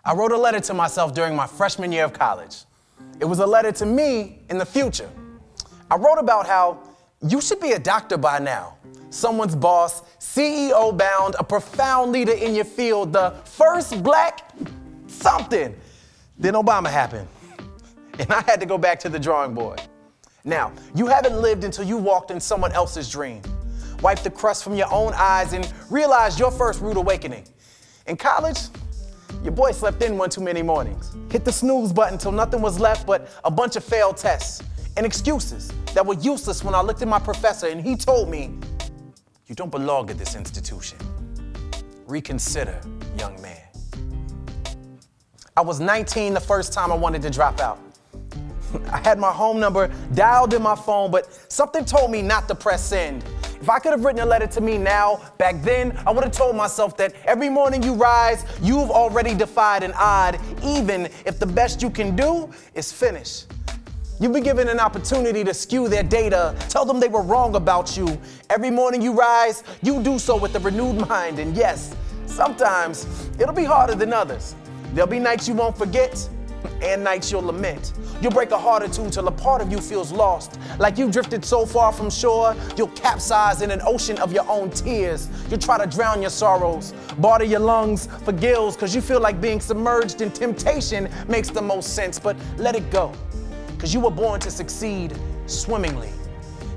I wrote a letter to myself during my freshman year of college. It was a letter to me in the future. I wrote about how you should be a doctor by now, someone's boss, CEO bound, a profound leader in your field, the first black something. Then Obama happened, and I had to go back to the drawing board. Now, you haven't lived until you walked in someone else's dream, wiped the crust from your own eyes, and realized your first rude awakening. In college, your boy slept in one too many mornings, hit the snooze button till nothing was left but a bunch of failed tests and excuses that were useless when I looked at my professor and he told me, "You don't belong at this institution. Reconsider, young man." I was 19 the first time I wanted to drop out. I had my home number dialed in my phone, but something told me not to press send. If I could have written a letter to me now, back then, I would have told myself that every morning you rise, you've already defied an odd, even if the best you can do is finish. You've been given an opportunity to skew their data, tell them they were wrong about you. Every morning you rise, you do so with a renewed mind, and yes, sometimes it'll be harder than others. There'll be nights you won't forget, and nights you'll lament. You'll break a heart or two till a part of you feels lost. Like you drifted so far from shore, you'll capsize in an ocean of your own tears. You'll try to drown your sorrows, barter your lungs for gills, cause you feel like being submerged in temptation makes the most sense, but let it go, cause you were born to succeed swimmingly.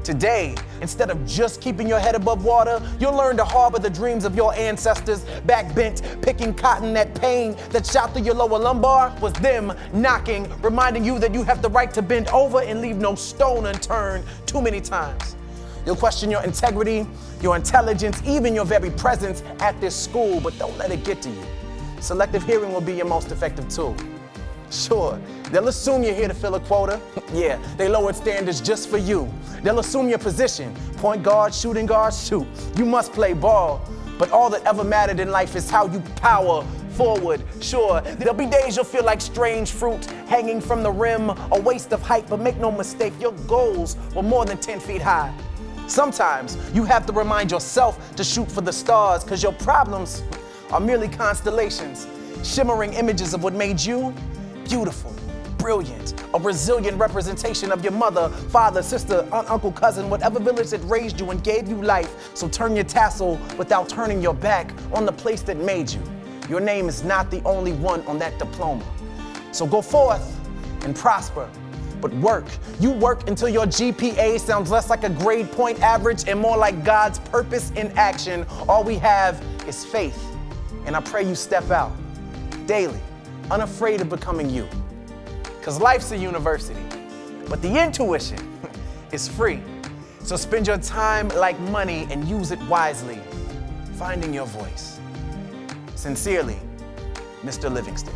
Today, instead of just keeping your head above water, you'll learn to harbor the dreams of your ancestors, backbent, picking cotton. That pain that shot through your lower lumbar was them knocking, reminding you that you have the right to bend over and leave no stone unturned too many times. You'll question your integrity, your intelligence, even your very presence at this school, but don't let it get to you. Selective hearing will be your most effective tool. Sure, they'll assume you're here to fill a quota. Yeah, they lowered standards just for you. They'll assume your position. Point guard, shooting guard, shoot. You must play ball. But all that ever mattered in life is how you power forward. Sure, there'll be days you'll feel like strange fruit hanging from the rim, a waste of height, but make no mistake, your goals were more than 10 feet high. Sometimes you have to remind yourself to shoot for the stars, because your problems are merely constellations, shimmering images of what made you beautiful, brilliant, a resilient representation of your mother, father, sister, aunt, uncle, cousin, whatever village that raised you and gave you life. So turn your tassel without turning your back on the place that made you. Your name is not the only one on that diploma. So go forth and prosper, but work. You work until your GPA sounds less like a grade point average and more like God's purpose in action. All we have is faith, and I pray you step out daily, unafraid of becoming you. Because life's a university, but the intuition is free. So spend your time like money and use it wisely, finding your voice. Sincerely, Mr. Livingston.